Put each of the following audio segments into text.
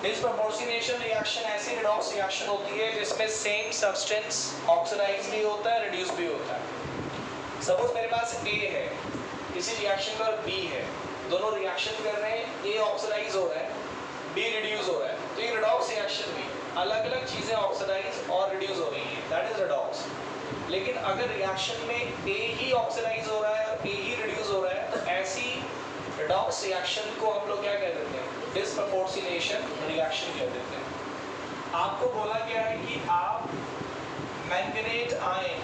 Disproportionation reaction ऐसी redox reaction होती है जिसमें सेम सब्सटेंस ऑक्सीडाइज भी होता है, रिड्यूस भी होता है। सपोज मेरे पास A है, इसी रिएक्शन पर B है, दोनों रिएक्शन कर रहे हैं, A ऑक्सीडाइज हो रहा है, B रिड्यूस हो रहा है, तो ये रेडॉक्स रिएक्शन में अलग अलग चीजें ऑक्सीडाइज और रिड्यूस हो रही हैं, दैट इज रेडॉक्स। लेकिन अगर रिएक्शन में A ही ऑक्सीडाइज हो रहा है और A ही रिड्यूस हो रहा है, तो ऐसी रेडॉक्स रिएक्शन को हम लोग क्या कह देते हैं? डिस्प्रपोर्शनेशन रिएक्शन कह देते हैं। आपको बोला गया है कि आप manganate ion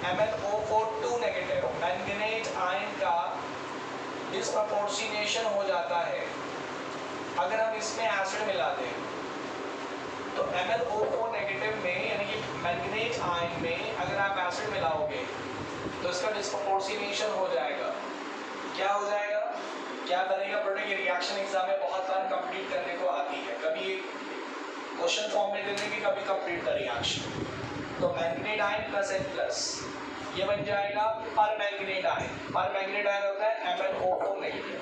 MnO4 negative manganate ion का डिस्प्रपोर्शनेशन हो जाता है अगर हम इसमें एसिड मिला दें। तो MnO4 नेगेटिव में यानी कि मैंगनेट आयन में अगर आप एसिड मिलाओगे तो इसका डिस्प्रपोर्शनेशन हो जाएगा। क्या हो जाएगा? क्या बनेगा प्रोडक्ट? ये रिएक्शन एग्जाम में बहुत बार कंप्लीट करने को आती है, कभी क्वेश्चन फॉर्म में दे देंगे, कभी कंप्लीट द रिएक्शन। तो manganate ion plus N plus ये बन जाएगा पर manganate ion. Permanganate ion होता है MnO4 नेगेटिव,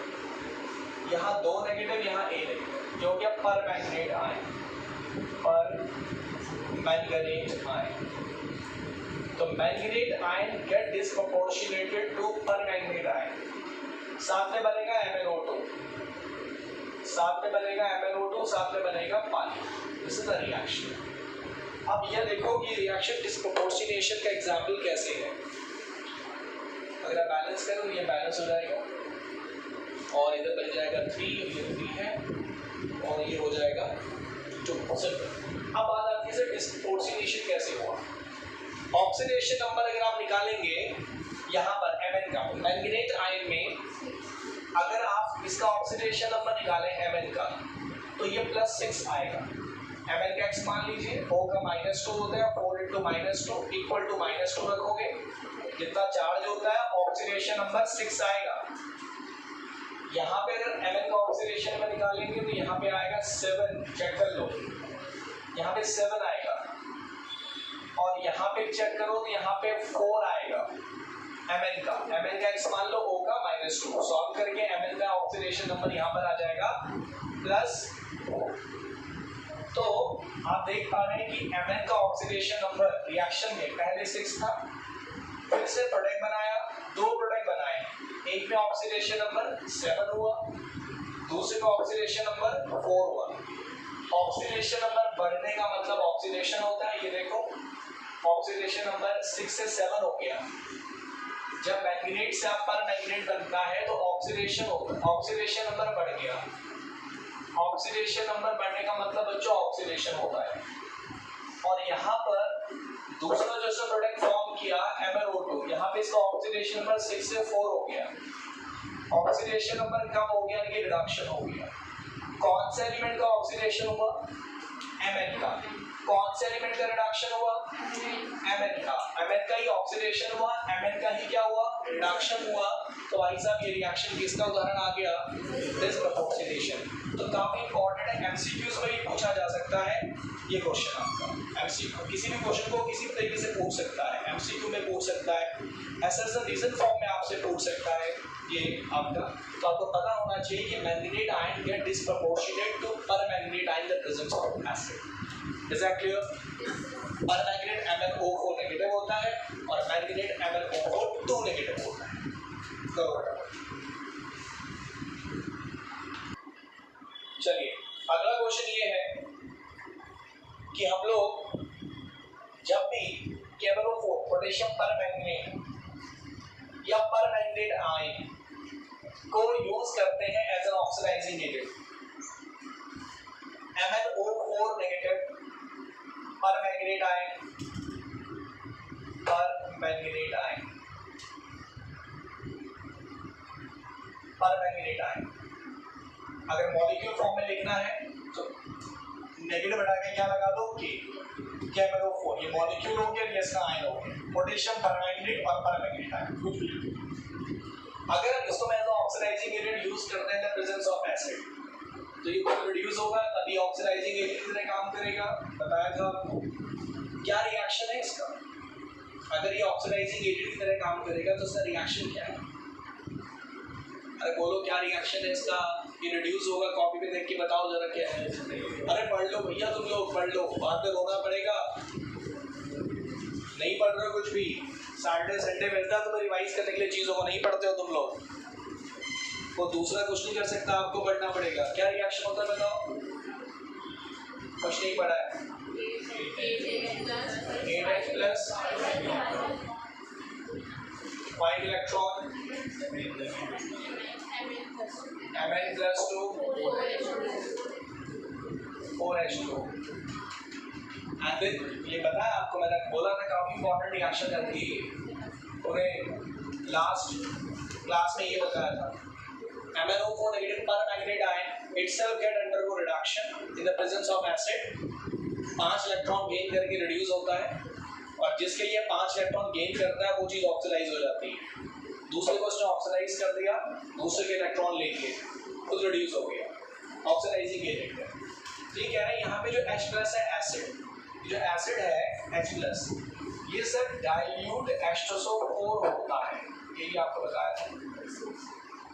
यहाँ 2 नेगेटिव, यहाँ A नेगेटिव, जो कि पर manganate ion, permanganate ion. तो manganate ion gate डिस्प्रपोर्शनेटेड to permanganate ion. साथ में बनेगा MnO2, साथ में बनेगा MnO2, साथ में बनेगा पानी। This is the reaction. अब ये देखो कि रिएक्शन डिस्प्रपोर्शनेशन का एग्जाम्पल कैसे है। अगर आप बैलेंस करो, ये बैलेंस हो जाएगा और इधर बन जाएगा 3, ये 3 है और ये हो जाएगा 2। अब बात आती है डिस्प्रपोर्शनेशन कैसे हुआ। ऑक्सीडेशन नंबर अगर आप निकालेंगे यहाँ पर Mn का, मैंगनेट आयन में अगर आप इसका ऑक्सीडेशन नंबर निकालें Mn का, तो ये +6 आएगा। Mn का x मान लीजिए, O का -2 होता है, 4 × -2 इक्वल टू -2 रखोगे, जितना चार्ज होता है ऑक्सीडेशन नंबर 6 आएगा। यहाँ पे अगर Mn का ऑक्सीडेशन नंबर निकालेंगे तो यहाँ पे आएगा 7, चेक कर लो, यहाँ पे 7 आएगा और यहाँ पे चेक करो तो यहाँ पे 4 आएगा Mn का x मान लो, O का -2, सॉल्व करके Mn का ऑक्सीडेशन नंबर यहाँ पर आ जाएगा +4। तो आप देख पा रहे हैं कि Mn का ऑक्सीडेशन नंबर रिएक्शन में पहले 6 था, फिर से प्रोडक्ट बनाया, 2 प्रोडक्ट बनाए, एक में ऑक्सीडेशन नंबर 7 हुआ, दूसरे का ऑक्सीडेशन नंबर 4 हुआ। ऑक्सीडेशन नंबर बढ़ने का मतलब ऑक्सीडेशन होता है, ये देखो ऑक्सीडेशन नंबर 6 से 7 हो गया। जब मैंगनेट से आप पर मैंगनेट बनता है तो ऑक्सीडेशन होता है, ऑक्सीडेशन नंबर बढ़ गया। ऑक्सीडेशन नंबर बढ़ने का मतलब बच्चों ऑक्सीडेशन होता है। और यहाँ पर दूसरा जो प्रोडक्ट फॉर्म किया MnO2, यहाँ पे इसका ऑक्सीडेशन नंबर 6 से 4 हो गया, ऑक्सीडेशन नंबर कम हो गया, लेकिन रिडक्शन हो गया। कौन से एलिमेंट का ऑक्सीडेशन हुआ? Mn का। कौन से एलिमेंट का रिडक्शन हुआ? Mn का। Mn का ही ऑक्सीडेशन हुआ, Mn का ही क्या हुआ? रिडक्शन हुआ। तो भाई साहब ये रिएक्शन किसका उदाहरण आ गया? डिस्प्रपोर्शनेशन। तो काफी इंपॉर्टेंट है, एमसीक्यूज में भी पूछा जा सकता है ये क्वेश्चन आपका। एमसीक्यू किसी भी क्वेश्चन को किसी भी तरीके से पूछ सकता है, एमसीक्यू में पूछ सकता है, एसएसएल रीजन फॉर्म में आपसे पूछ सकता है ये आपका। तो आपको पता होना चाहिए कि manganate ion get disproportionate to permanganate ion the presence of acid. Is that clear? Permanganate MnO4 negative होता है और मैंगनेट MnO4 2 नेगेटिव होता है। चलिए अगला क्वेश्चन ये है कि हम लोग जब भी KMnO4 पोटेशियम पर मैंगनेट या पर मैंगनेट आयन को यूज करते हैं as an oxidising agent, MnO4 negative permanganate ion, permanganate ion, permanganate ion. अगर मॉलिक्यूल फॉर्म में लिखना है तो नेगेटिव हटा के क्या लगा दो K, KMnO4, ये मॉलिक्यूल हो गया, ये इसका आयन हो गया, पोटेशियम परमैंगनेट और परमैंगनेट आयन कुछ भी। अगर हम इसको एज ऑक्सीडाइजिंग एजेंट यूज करते हैं in the presence of acid, तो ये खुद रिड्यूस होगा, तभी ऑक्सीडाइजिंग एजेंट की तरह काम करेगा। बताया था आपको। क्या रिएक्शन है इसका? अगर ये ऑक्सीडाइजिंग एजेंट की तरह काम करेगा तो इसका रिएक्शन क्या है? अरे बोलो क्या रिएक्शन है इसका? ये रिड्यूस होगा, कॉपी पे देख के बताओ जरा क्या है। अरे पढ़ लो भैया, तुम लोग पढ़ लो, बाद में रोना पड़ेगा। नहीं पढ़ रहे हो कुछ भी, सैटरडे संडे मिलता है तुम्हें रिवाइज करने के लिए चीज़ों को, नहीं पढ़ते हो तुम लोग। वो दूसरा कुछ नहीं कर सकता, आपको पढ़ना पड़ेगा। क्या रिएक्शन होता है बताओ? कुछ नहीं पढ़ा है। 8H plus 5 electron Mn plus 2 4H2 and then ये पता है आपको, मैंने बोला था काफी इंपॉर्टेंट रिएक्शन करती है। उन्हें लास्ट क्लास में ये बताया था, MnO4 negative permanganate ion itself get undergo reduction in the presence of acid। 5 electron gain करके रिड्यूस होता है, और जिसके लिए 5 इलेक्ट्रॉन गेन करता है वो चीज़ ऑक्सीडाइज हो जाती है। दूसरे को उसने ऑक्सीडाइज कर दिया, दूसरे के इलेक्ट्रॉन लेके खुद रिड्यूस हो गया, ऑक्सीडाइजिंग एजेंट है। तो ये कह रहे हैं यहाँ पे जो H प्लस है एसिड, जो एसिड है H प्लस, ये सर डाइल्यूट H2SO4 होता है, यही आपको बताया था।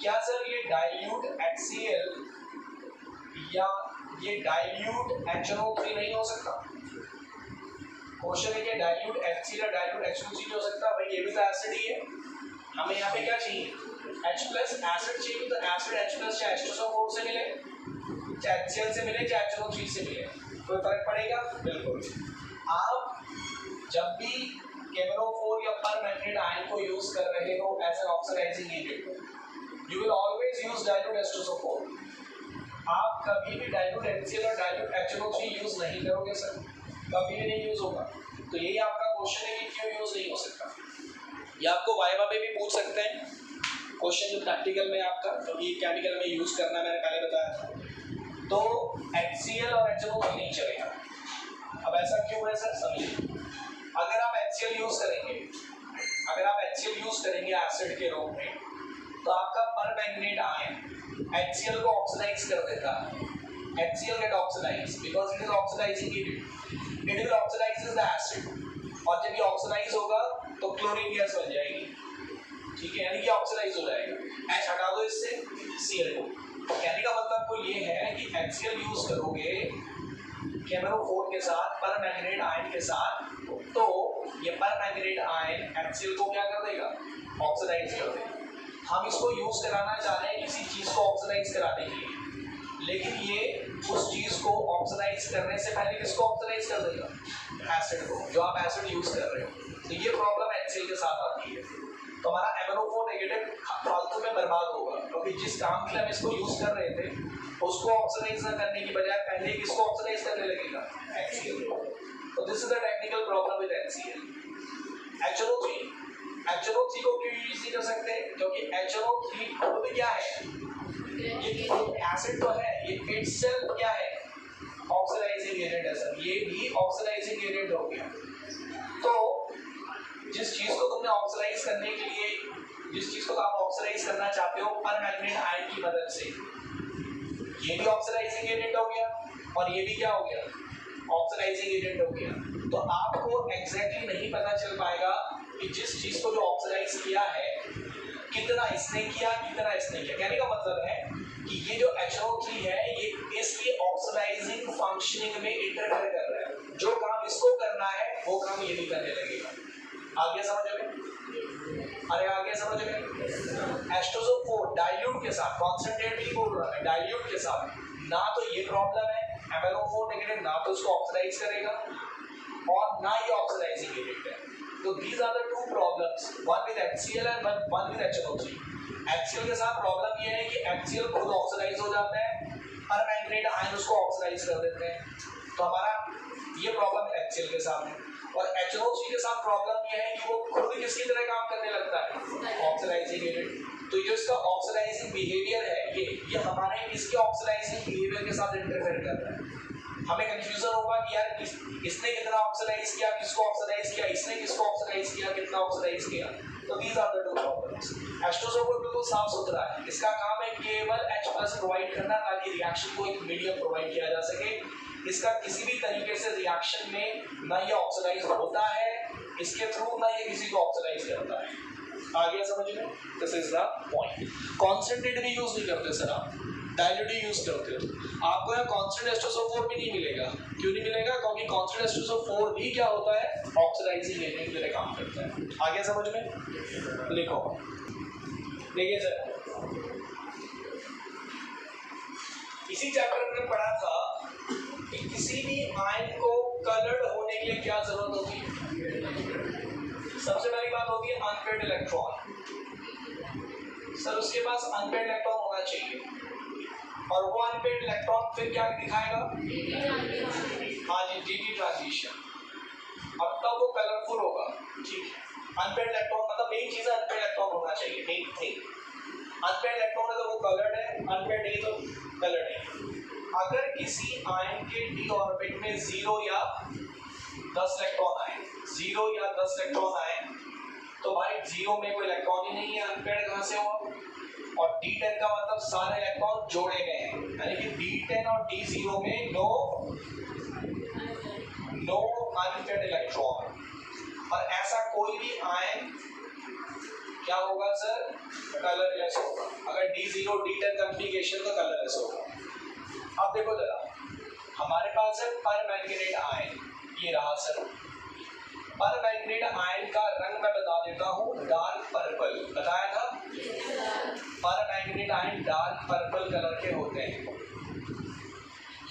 क्या सर ये डाइल्यूट HCl या ये डाइल्यूट HNO3 नहीं हो सकता? क्वेश्चन है कि डाइल्यूट HCl या डाइल्यूट HNO3 नहीं हो सकता? भाई ये भी तो एसिड ही है। हमें यहाँ पे क्या चाहिए? H प्लस एसिड चाहिए, तो एसिड H प्लस चाहे H2SO4 से मिले, चाहे HCl से मिले, चाहे HNO3 से मिले, कोई फर्क पड़ेगा? बिल्कुल। आप जब भी KMnO4 या परमैंगनेट आयन को यूज कर रहे हो as an oxidising agent, you will always use dilute H2SO4। आप कभी भी डाइल्यूट HCl और डाइल्यूट HNO3 यूज नहीं करोगे सर, कभी भी नहीं यूज होगा। तो यही आपका क्वेश्चन है कि क्यों यूज नहीं हो सकता। ये आपको वाइवा में भी पूछ सकते हैं क्वेश्चन, जो प्रैक्टिकल में आपका, क्योंकि तो केमिकल में यूज करना मैंने पहले बताया था। तो HCl और HNO3 नहीं चलेगा। अब ऐसा क्यों है सर, समझिए। अगर आप HCl यूज करेंगे, अगर आप HCl यूज करेंगे एसिड के रूप में, तो आपका परमैंगनेट आयन HCl को ऑक्सीडाइज कर देता है। HCl get oxidized because it is oxidizing agent. It will oxidizes the acid, और जब ये ऑक्सीडाइज होगा तो क्लोरीन गैस बन जाएगी, ठीक है, यानी कि ऑक्सीडाइज हो जाएगा। H हटा दो इससे, Cl को। कहने का मतलब तो ये है कि HCl यूज करोगे KMnO4 के साथ, परमैंगनेट आयन के साथ, तो ये परमैंगनेट आयन HCl को क्या कर देगा? ऑक्सीडाइज कर देगा। हम इसको यूज कराना चाह रहे हैं किसी चीज को ऑक्सीडाइज कराने के लिए, लेकिन ये उस चीज को ऑक्सीडाइज करने से पहले किसको ऑक्सीडाइज कर देगा? एसिड को, जो आप एसिड यूज कर रहे हो। तो ये प्रॉब्लम HCl के साथ आती है। तो हमारा MnO4 नेगेटिव फालतू में बर्बाद होगा, क्योंकि जिस काम के लिए हम इसको यूज कर रहे थे उसको ऑक्सीडाइज न करने की बजाय पहले किसको ऑक्सीडाइज करने लगेगा? HCl को। तो this is the technical problem with HCl। HNO3 को क्यों यूज नहीं कर सकते? क्योंकि HNO3 खुद क्या है? ये एसिड तो है, ये इटसेल्फ क्या है? ऑक्सीडाइजिंग एजेंट है सर, ये भी ऑक्सीडाइजिंग एजेंट हो गया। तो जिस चीज को तुमने ऑक्सीडाइज करने के लिए, जिस चीज को आप ऑक्सीडाइज करना चाहते हो परमैंगनेट आयन की मदद से, ये भी ऑक्सीडाइजिंग एजेंट हो गया, और ये भी क्या हो गया? ऑक्सीडाइजिंग एजेंट हो गया। तो आपको एग्जैक्टली नहीं पता चल पाएगा कि जिस चीज को जो ऑक्सीडाइज किया है कितना इसने किया, कितना इसने किया। कहने का मतलब है कि ये जो HNO3 है ये इसलिए ऑक्सीडाइजिंग फंक्शनिंग में इंटरफेयर कर रहा है। जो काम इसको करना है वो काम ये भी करने लगेगा। आगे समझोगे? अरे आगे समझोगे? H2SO4 डाइल्यूट के साथ, कॉन्सेंट्रेट नहीं बोल रहा है, डाइल्यूट के साथ, ना तो ये प्रॉब्लम है MnO4 नेगेटिव, ना तो इसको ऑक्सीडाइज करेगा और ना ये ऑक्सीडाइजिंग एजेंट है। तो these are the two problems, one with HCl and one with HNO3। HCl के साथ प्रॉब्लम ये है कि HCl खुद ऑक्सीडाइज हो जाता है, परमैंगनेट आयन उसको ऑक्सीडाइज कर देते हैं। तो हमारा ये प्रॉब्लम HCl के साथ है। और HNO3 के साथ प्रॉब्लम ये है कि वो खुद किसकी तरह काम करने लगता है? Oxidising agent. तो जो इसका ऑक्सीडाइजिंग बिहेवियर है ये हमारे इसके ऑक्सीडाइजिंग बिहेवियर के साथ इंटरफेयर कर रहा है। हमें कंफ्यूजन होगा कि यार इसने कितना ऑक्सीडाइज किया, किसको ऑक्सीडाइज किया, इसने किसको ऑक्सीडाइज किया, कितना ऑक्सीडाइज किया। तो these are the two problems। H2SO4 बिल्कुल साफ सुथरा है, इसका काम है केवल H+ प्रोवाइड करना ताकि रिएक्शन को एक मीडियम प्रोवाइड किया जा सके। इसका किसी भी तरीके से रिएक्शन में ना ये ऑक्सीडाइज होता है इसके थ्रू, ना ये किसी को ऑक्सीडाइज करता है। आगे समझ में? This is the point. Concentrate भी यूज नहीं करते सर आप, डायल्यूटिव यूज करते हो। आपको यहाँ कांस्टेंट H2SO4 भी नहीं मिलेगा। क्यों नहीं मिलेगा? क्योंकि कांस्टेंट H2SO4 भी क्या होता है, ऑक्सीडाइजिंग एजेंट की तरह काम करता है। आगे समझ में? लिखो, देखिए सर, इसी चैप्टर में पढ़ा था कि किसी भी आयन को कलर्ड होने के लिए क्या जरूरत होती है? सबसे पहली बात होती है अनपेयर्ड इलेक्ट्रॉन। सर उसके पास अनपेयर्ड इलेक्ट्रॉन होना चाहिए, और वो अनपेयर्ड इलेक्ट्रॉन फिर क्या दिखाएगा? हाँ जी, डी ट्रांजिशन। अब तब वो कलरफुल होगा। ठीक है, अनपेयर्ड इलेक्ट्रॉन मतलब मेन चीज है अनपेयर्ड इलेक्ट्रॉन होना चाहिए, मेन थिंग। अनपेयर्ड इलेक्ट्रॉन है तो वो कलर्ड है, अनपेयर्ड नहीं तो कलर्ड है। अगर किसी आयन के डी ऑर्बिट में 0 या 10 इलेक्ट्रॉन आए, 0 या 10 इलेक्ट्रॉन आए, तो भाई 0 में कोई इलेक्ट्रॉन ही नहीं है, अनपेयर्ड कहाँ से हुआ? और D10 का मतलब सारे इलेक्ट्रॉन जोड़े गए हैं, यानी कि D10 और D0 में नो अनपेयर्ड इलेक्ट्रॉन। और ऐसा कोई भी आयन क्या होगा सर? कलरलेस होगा। अगर D0 D10 कॉन्फ़िगरेशन तो कलरलेस होगा। अब देखो जरा, हमारे पास है परमैंगनेट आयन, ये रहा सर। परमैंगनेट आयन का रंग मैं बता देता हूँ, डार्क पर्पल। बताया था, permanganate ion dark purple colour के होते हैं।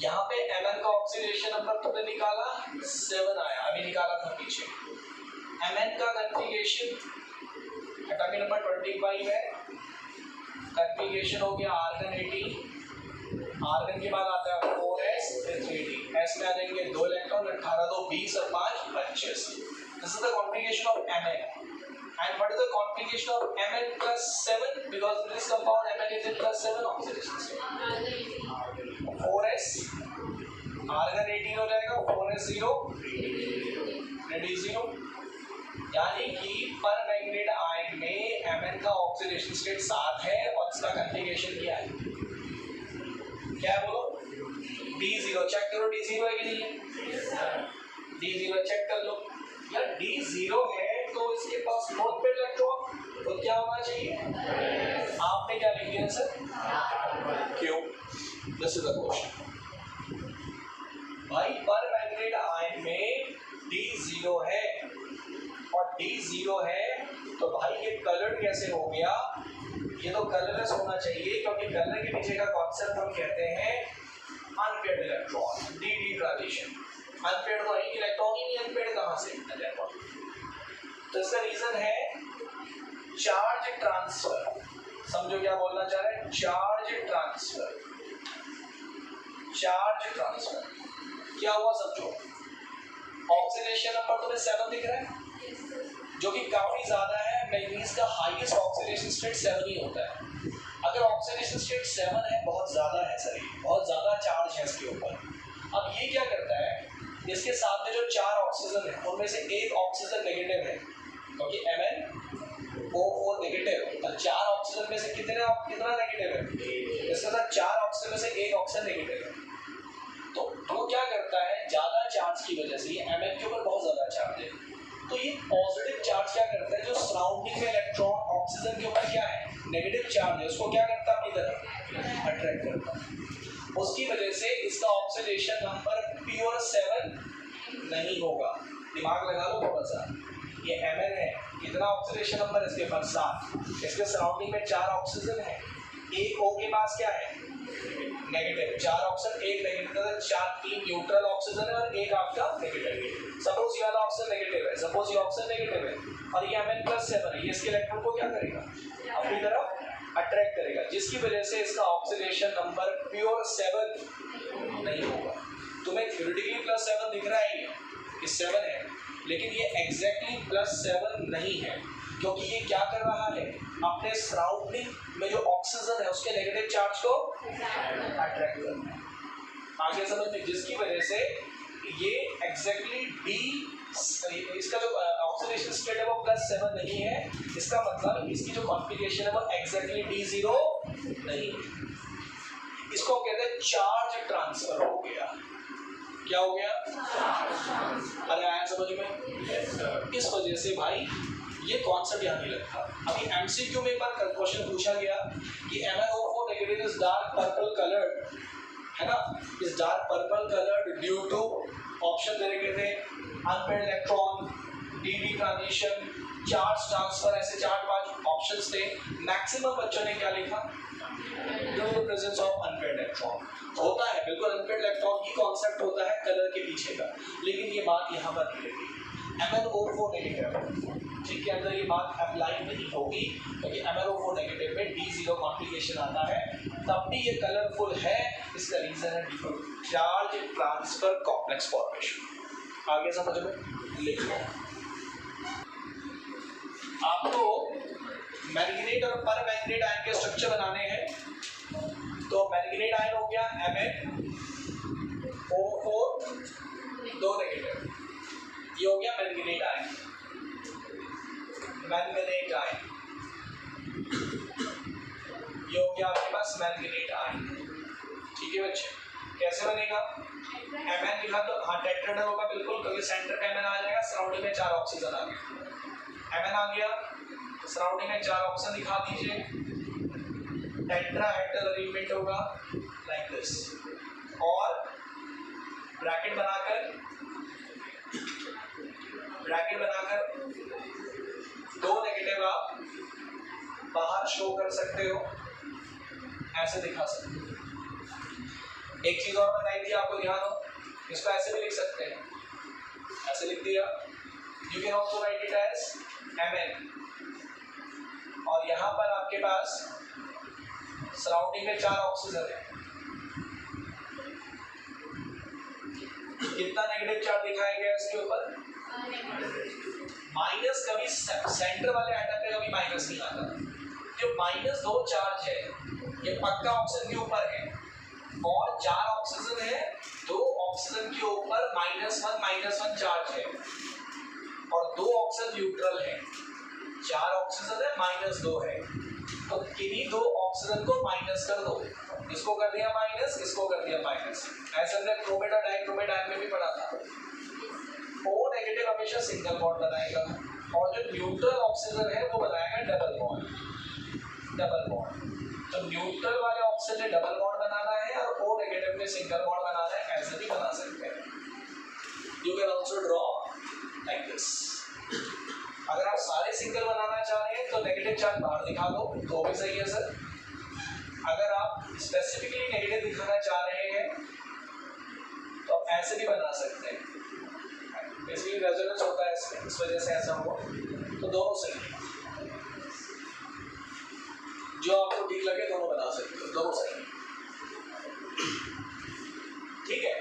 यहाँ पे Mn का ऑक्सीडेशन नंबर तुमने निकाला 7 आया, अभी निकाला था पीछे। Mn का कॉन्फ़िगरेशन एटॉमिक नंबर 25 है, कॉन्फ़िगरेशन हो गया आर्गन 18। आर्गन के बाद आता है 4s फिर 3d, s में आ जाएंगे 2 इलेक्ट्रॉन, 18 2 20 और 5 25। This is the configuration of Mn। and what is the configuration of Mn plus 7? because in this compound Mn is in plus 7 oxidation state। 4s argon 18 हो जाएगा, 4s 0 3d0, यानी कि permanganate ion में Mn का oxidation state 7 है और इसका configuration क्या है? क्या है बोलो? D0। चेक करो D0 है कि नहीं है? D0 चेक कर लो यार, D0 है तो इसके पास नॉन पेयर इलेक्ट्रॉन तो क्या होना चाहिए? आपने क्या लिख दिया सर? क्यों? This is the question. भाई परमैंगनेट आयन में D0 है, और D0 है तो भाई ये कलर्ड कैसे हो गया? ये तो कलरलेस होना चाहिए, क्योंकि कलर के पीछे का कॉन्सेप्ट हम कहते हैं unpaired electron, D transition. Unpaired तो एक इलेक्ट्रॉन ही नहीं, अनपेयर्ड कहाँ से? तो इसका रीजन है चार्ज ट्रांसफर। समझो क्या बोलना चाह रहे हैं? Charge transfer. चार्ज ट्रांसफर क्या हुआ समझो? ऑक्सीडेशन नंबर तुम्हें 7 दिख रहा है, जो कि काफी ज्यादा है। मैंगनीज का हाईएस्ट ऑक्सीडेशन स्टेट 7 ही होता है। अगर ऑक्सीडेशन स्टेट 7 है, बहुत ज्यादा है सर, बहुत ज्यादा चार्ज है इसके ऊपर। अब ये क्या करता है, इसके साथ में जो 4 ऑक्सीजन है उनमें से एक ऑक्सीजन नेगेटिव है, क्योंकि MnO4 नेगेटिव, तो 4 ऑक्सीजन में से कितना नेगेटिव है? इसके साथ 4 ऑक्सीजन में से एक ऑक्सीजन नेगेटिव है। तो वो क्या करता है, ज्यादा चार्ज की वजह से ये Mn के ऊपर बहुत ज्यादा चार्ज है, तो ये पॉजिटिव चार्ज क्या करता है, जो सराउंडिंग में इलेक्ट्रॉन ऑक्सीजन के ऊपर क्या है, नेगेटिव चार्ज है, उसको क्या करता है अपनी तरफ अट्रैक्ट करता है। उसकी वजह से इसका ऑक्सीडेशन नंबर प्योर 7 नहीं होगा। दिमाग लगा लो थोड़ा सा, ये Mn है, कितना ऑक्सीडेशन नंबर इसके पास 7, इसके सराउंडिंग में 4 ऑक्सीजन है, एक O के पास क्या है नेगेटिव, 4 ऑक्सीजन एक नेगेटिव, 3 न्यूट्रल ऑक्सीजन है और एक आपका नेगेटिव। सपोज ये वाला ऑक्सीजन नेगेटिव है, सपोज ये ऑक्सीजन नेगेटिव है और ये Mn+7 है, ये इसके इलेक्ट्रॉन को क्या करेगा, अपनी तरफ अट्रैक्ट करेगा, जिसकी वजह से इसका ऑक्सीडेशन नंबर प्योर 7 नहीं होगा। तुम्हें थ्योरेटिकली +7 दिख रहा है, ये 7 है, लेकिन ये एग्जैक्टली +7 नहीं है, क्योंकि ये क्या कर रहा है, अपने सराउंडिंग में जो ऑक्सीजन है उसके नेगेटिव चार्ज को अट्रैक्ट कर रहा है। आगे समझ में, जिसकी वजह से ये एग्जैक्टली डी, इसका जो ऑक्सीडेशन स्टेट है वो +7 नहीं है, इसका मतलब इसकी जो कॉन्फ़िगरेशन है वो एग्जैक्टली D0 नहीं है। इसको कहते हैं चार्ज ट्रांसफर हो गया। क्या हो गया? अरे आया समझ में? इस वजह से भाई ये कॉन्सेप्ट यहाँ नहीं लगता। अभी MCQ में एक बार क्वेश्चन पूछा गया कि MnO4 negative is dark purple coloured, है ना, is dark purple coloured due to option दे रखे थे unpaired electron, d d transition, charge transfer, ऐसे 4-5 ऑप्शंस थे। मैक्सिमम बच्चों ने क्या लिखा? Due to presence of unpaired electron. होता है बिल्कुल, अनपेयर्ड इलेक्ट्रॉन की कॉन्सेप्ट होता है कलर के पीछे का, लेकिन ये बात यहाँ पर नहीं लगी। MnO4 नेगेटिव ठीक के अंदर ये बात अप्लाई नहीं होगी, क्योंकि MnO4 नेगेटिव में D0 कॉन्फ़िगरेशन आता है, तब भी ये कलरफुल है, इसका रीजन है चार्ज ट्रांसफर कॉम्प्लेक्स फॉर्मेशन। आगे समझ में लिख लो। आपको मैंगनीज और पर मैंगनीज आयन के स्ट्रक्चर बनाने हैं, तो मैंगनीज आयन हो गया MnO4 2 नेगेटिव, ये हो गया मैंगनीज आयन, मैंगनीज आयन, ये हो गया आपके पास मैंगनीज आयन। ठीक है बच्चे, कैसे बनेगा? Mn लिखा तो हाँ टेट्राहेड्रल होगा बिल्कुल, क्योंकि सेंटर पे Mn आ जाएगा, सराउंडिंग में 4 ऑक्सीजन आ गए, Mn आ गया, सराउंडिंग में 4 ऑक्सीजन दिखा दीजिए, टेट्राहेड्रल अरेंजमेंट होगा लाइक दिस, और ब्रैकेट बनाकर 2 नेगेटिव आप बाहर शो कर सकते हो, ऐसे दिखा सकते हो। एक चीज और बताई थी आपको, ध्यान हो, इसको ऐसे भी लिख सकते हैं, ऐसे लिख दिया, you can also write it as Mn, और यहाँ पर आपके पास सराउंडिंग में 4 ऑक्सीजन है, कितना नेगेटिव चार्ज दिखाया गया इसके ऊपर? माइनस कभी सेंटर वाले एटम पे कभी माइनस नहीं आता, जो -2 चार्ज है ये पक्का ऑक्सीजन के ऊपर है, और 4 ऑक्सीजन है, 2 ऑक्सीजन के ऊपर -1 चार्ज है, और 2 ऑक्सीजन न्यूट्रल है, 4 ऑक्सीजन है -2 है, तो किन्हीं 2 ऑक्सीजन को माइनस कर दो, इसको कर दिया माइनस, इसको कर दिया माइनस। ऐसे हमने क्रोमेट और डाइक्रोमेट आयन में भी पढ़ा था। O नेगेटिव हमेशा सिंगल बॉन्ड बनाएगा, और जो न्यूट्रल ऑक्सीजन है वो बनाएगा डबल बॉन्ड। तो न्यूट्रल वाले ऑक्सीजन ने डबल बॉन्ड बनाना है, और O नेगेटिव में सिंगल बॉन्ड बनाना है, ऐसे भी बना सकते हैं। You can also draw like this. अगर आप सारे सिंगल बनाना चाह रहे हैं तो नेगेटिव चार्ज बाहर दिखा दो तो भी सही है सर। अगर आप स्पेसिफिकली नेगेटिव दिखाना चाह रहे हैं तो आप ऐसे भी बना सकते हैं, इसलिए रेजोनेंस होता है इसमें, इस वजह से ऐसा हुआ, तो दोनों सही है, जो आपको ठीक लगे दोनों बना सकते हो, दोनों सही है। ठीक है,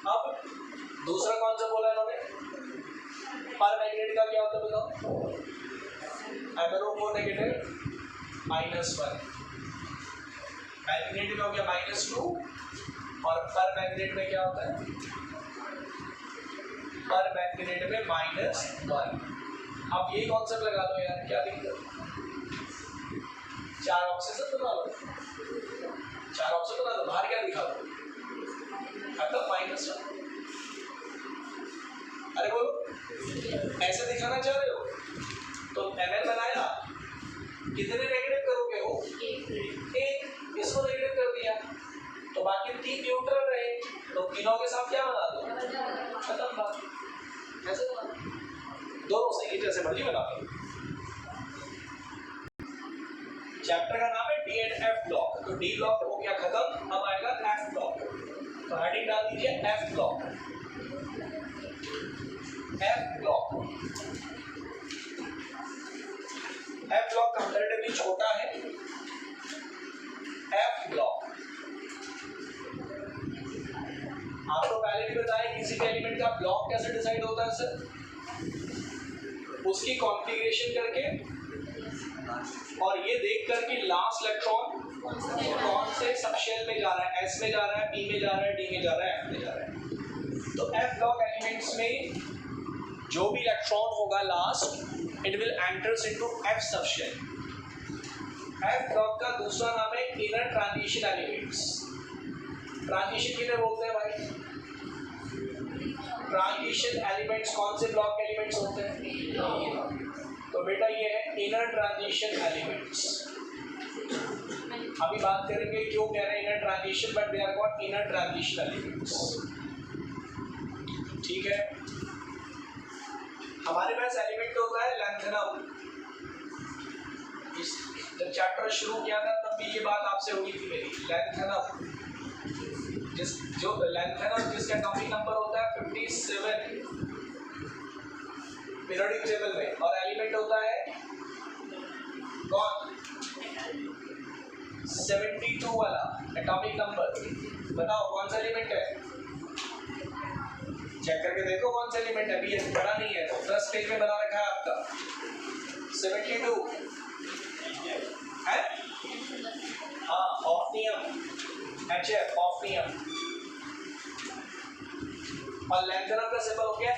अब दूसरा कौन सा बोला इन्होंने? पर मैग्नेट का क्या होता है बताओ? MnO4 नेगेटिव -1, मैग्नेट में हो गया -2, और पर मैग्नेट में क्या होता है? पर मैग्नेट में -1। अब यही कॉन्सेप्ट लगा दो यार, क्या दिक्कत? 4 ऑक्सीजन बना लो, 4 ऑक्सीजन बना दो, बाहर क्या दिखा दो? खत्म, -1। अरे बोलो, ऐसे दिखाना चाह रहे हो तो Mn बनाया, कितने नेगेटिव करोगे हो? 1, इसको नेगेटिव कर दिया, तो बाकी 3 न्यूट्रल रहे, तो तीनों के साथ क्या बना दो? खत्म बात, ऐसे बना दो, दोनों सही, जैसे मर्जी बना दो। चैप्टर का नाम है D एंड F ब्लॉक, तो D ब्लॉक हो गया खत्म, अब आएगा F ब्लॉक, तो हेडिंग डाल दीजिए F block. F block, F block comparatively छोटा है। F ब्लॉक आपको पहले भी बताया, किसी भी एलिमेंट का ब्लॉक कैसे डिसाइड होता है सर? उसकी कॉन्फ़िगरेशन करके, और ये देख कर कि लास्ट इलेक्ट्रॉन कौन से सबशेल में जा रहा है, S में जा रहा है, P में जा रहा है, D में जा रहा है, F में जा रहा है। तो F ब्लॉक एलिमेंट्स में जो भी इलेक्ट्रॉन होगा last, it will enters into F subshell. F block का दूसरा नाम है इनर ट्रांजिशन एलिमेंट्स। ट्रांजिशन किन्हें बोलते हैं भाई? ट्रांजिशन एलिमेंट्स कौन से ब्लॉक एलिमेंट्स होते हैं? तो बेटा ये है इनर ट्रांजिशन एलिमेंट्स। अभी बात करेंगे क्यों कह रहे हैं inner transition, but they are called inner transition elements. ठीक है, हमारे पास एलिमेंट होता है लैंथेनम। जब चैप्टर शुरू किया था तब भी ये बात आपसे हुई थी मेरी, लैंथेनम जो लैंथेनम जिसका एटॉमिक नंबर होता है 57 पीरियोडिक टेबल में, और एलिमेंट होता है कौन, 72 वाला एटॉमिक नंबर। बताओ कौन सा एलिमेंट है, चेक करके देखो कौन सा एलिमेंट है। अभी ये पढ़ा नहीं है तो 10 पेज में बना रखा है आपका 72 है। हाँ, ऑफ्नियम, HF ऑफ्नियम। और लैंथेनम का सिंबल हो गया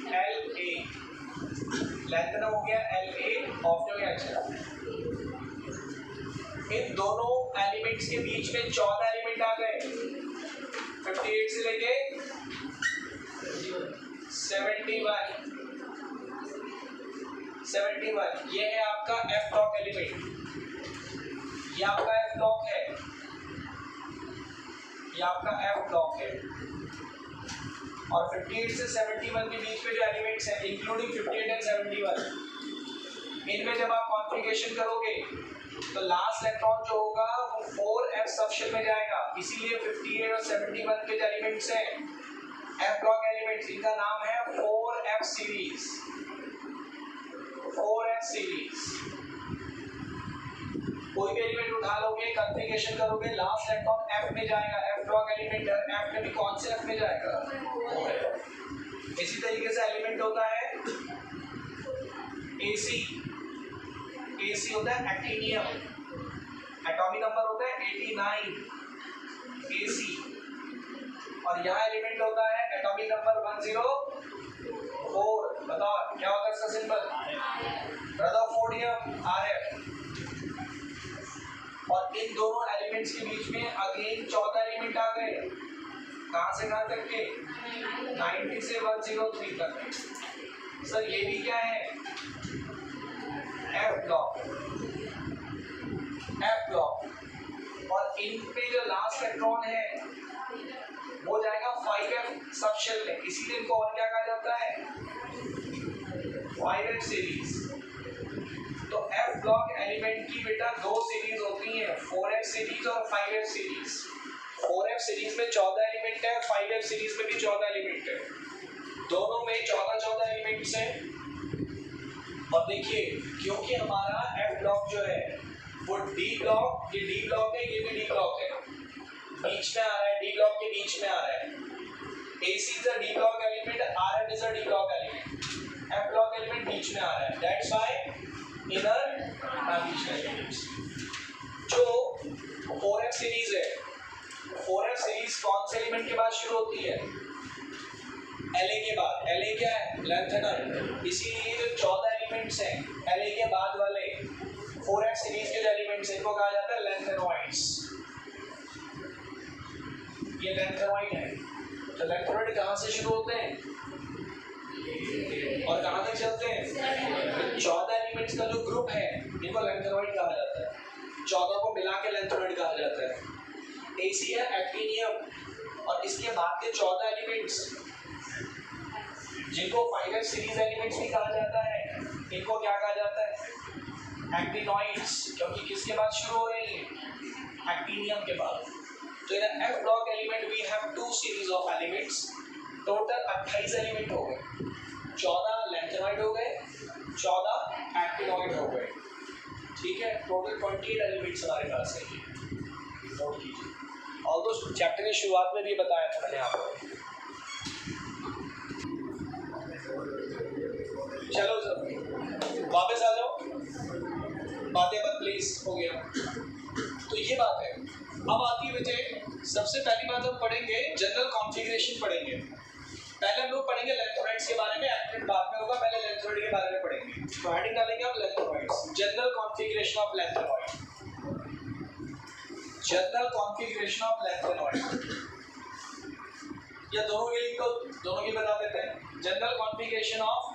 La, लैंथेनम हो गया La, ऑफ्नियम HF। इन दोनों एलिमेंट्स के बीच में 14 एलिमेंट आ गए, 58 से लेके 71। ये है आपका F ब्लॉक एलिमेंट, ये आपका F ब्लॉक है, ये आपका F ब्लॉक है। और 58 से 71 के बीच में जो एलिमेंट्स हैं इंक्लूडिंग 58 एंड 71, इनमें जब आप कॉन्फ़िगरेशन करोगे तो लास्ट इलेक्ट्रॉन जो होगा वो 4f सबशेल में जाएगा। इसीलिए 58 और 71 के जो एलिमेंट्स हैं F ब्लॉक एलिमेंट्स, इनका नाम है 4f सीरीज। 4f सीरीज, कोई भी एलिमेंट उठा लोगे, कॉन्फ़िगरेशन करोगे, लास्ट इलेक्ट्रॉन F में जाएगा। F ब्लॉक एलिमेंट है, F में भी कौन से F में जाएगा, इसी तरीके से एलिमेंट होता है AC। AC होता है एक्टिनियम, एटॉमिक नंबर होता है 89 AC। और यहाँ एलिमेंट होता है एटॉमिक नंबर 104। बताओ क्या होता है इसका सिंबल, रदरफोर्डियम RF। और इन दोनों एलिमेंट्स के बीच में अगेन 14 एलिमेंट आ गए, कहाँ से कहाँ तक के, 90 से 103 तक। सर ये भी क्या है, F ब्लॉक, F ब्लॉक। और इन पे जो लास्ट इलेक्ट्रॉन है वो जाएगा 5f सबशेल में, इसीलिए इनको और क्या कहा जाता है, 5f सीरीज। तो F ब्लॉक एलिमेंट की बेटा दो सीरीज होती हैं, 4f सीरीज और 5f सीरीज। 4f सीरीज में 14 एलिमेंट है, 5f सीरीज में भी 14 एलिमेंट है, दोनों में 14 एलिमेंट्स हैं। और देखिए क्योंकि हमारा F ब्लॉक जो है वो D ब्लॉक, ये D ब्लॉक है, ये भी D ब्लॉक है, बीच में आ रहा है, D ब्लॉक के बीच में आ रहा है। AC is a D block element, RF is a D block element, F block element बीच में आ रहा है, that's why inner transition elements। जो 4f सीरीज है, 4f सीरीज कौन से एलिमेंट के बाद शुरू होती है, La के बाद। La क्या है, लैंथेनम। इसीलिए जो 14 एलिमेंट्स हैं La के बाद वाले 4f सीरीज के जो एलिमेंट्स हैं इनको कहा जाता है लैंथेनॉइड्स। ये लैंथेनॉइड है। तो लैंथेनॉइड कहाँ से शुरू होते हैं और कहाँ तक चलते हैं, 14 एलिमेंट्स का जो ग्रुप है इनको लैंथेनॉइड कहा जाता है, 14 को मिला के लैंथेनॉइड कहा जाता है। AC है एक्टिनियम, और इसके बाद के 14 एलिमेंट्स जिनको 5f सीरीज एलिमेंट्स भी कहा जाता है, इनको क्या कहा जाता है, एक्टिनॉइड्स, क्योंकि किसके बाद शुरू हो रही है, एक्टिनियम के बाद। तो in F block element we have 2 series of elements, total 28 element हो गए, 14 लैंथेनॉइड हो गए, 14 एक्टिनॉइड हो गए। ठीक है, टोटल 28 एलिमेंट्स हमारे पास है। नोट कीजिए, ऑल्दो चैप्टर की शुरुआत में भी बताया था मैंने आपको। चलो सर वापस आ जाओ, बातें मत प्लीज, हो गया। तो ये बात है। अब आती है बेटे, सबसे पहली बात हम पढ़ेंगे जनरल कॉन्फ़िगरेशन पढ़ेंगे। पहले हम लोग पढ़ेंगे लैंथेनॉइड्स के बारे में, एक्टिनेट बाद में होगा, पहले लैंथेनॉइड के बारे में पढ़ेंगे। तो हेडिंग डालेंगे आप lanthanoids, general configuration of lanthanoid, general configuration of lanthanoid. या दोनों के लिख दो, दोनों की बता देते हैं। General configuration of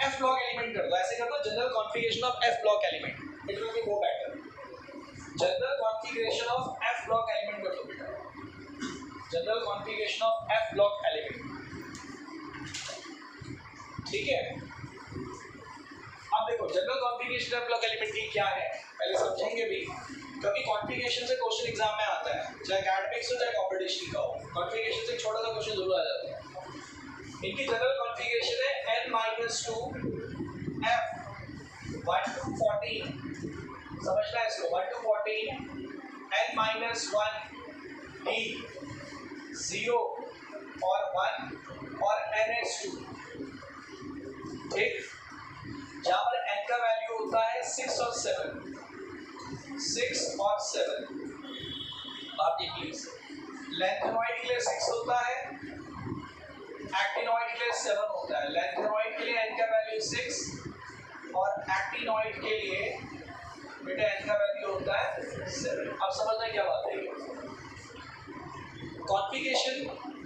F block element कर दो, ऐसे कर दो, general configuration of F block element. It will be more better. General configuration of F block element कर दो बेटा, general configuration of F block element, ठीक है। अब देखो general configuration of block element की क्या है पहले समझेंगे भी, क्योंकि कॉन्फ़िगरेशन से क्वेश्चन एग्जाम में आता है, चाहे एकेडमिक्स हो चाहे कॉम्पिटिशन का हो, कॉन्फ़िगरेशन से छोटा सा क्वेश्चन जरूर आ जाता है। इनकी जनरल कॉन्फ़िगरेशन है n-2 f 1 to 14, समझना है इसको, 1 to 14 n-1 d 0 और 1 और ns2, ठीक। जहां पर n का वैल्यू होता है 6 और 7, 6 और 7, आप देख लीजिए। लेंथेनॉइड के लिए 6 होता है, एक्टिनॉइड के लिए 7 होता है। लेंथेनॉइड के लिए n का वैल्यू 6 और एक्टिनॉइड के लिए बेटा n का वैल्यू होता है 7। अब समझना क्या बात है, कॉन्फ़िगरेशन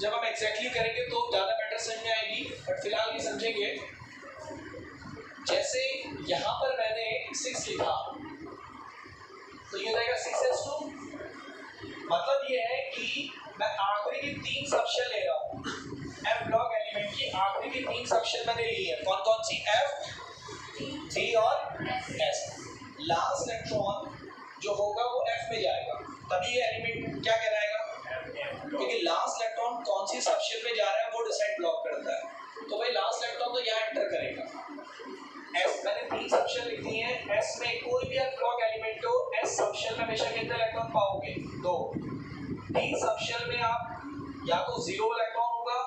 जब हम एग्जैक्टली करेंगे तो ज़्यादा बेटर समझ में आएगी, बट फिलहाल ये समझेंगे। जैसे यहाँ पर मैंने 6 लिखा तो ये हो जाएगा 6s2, मतलब ये है कि मैं आखिरी की 3 सबशेल ले रहा हूँ, एफ ब्लॉक एलिमेंट की आखिरी की 3 सबशेल मैंने ली है। कौन कौन सी? एफ, डी और एस। लास्ट इलेक्ट्रॉन जो होगा वो एफ में जाएगा, तभी ये एलिमेंट क्या कहलाएगा, क्योंकि लास्ट इलेक्ट्रॉन कौन सी सबशेल में जा रहा है वो डिसाइड ब्लॉक करता है। तो भाई लास्ट इलेक्ट्रॉन तो यहाँ एंटर करेगा। एस मैंने 3 सबशेल लिख दी हैं, एस में कोई भी एफ ब्लॉक एलिमेंट हो, एस सबशेल में हमेशा कितने इलेक्ट्रॉन पाओगे? 2। डी सबशेल में आप या तो 0 इलेक्ट्रॉन होगा,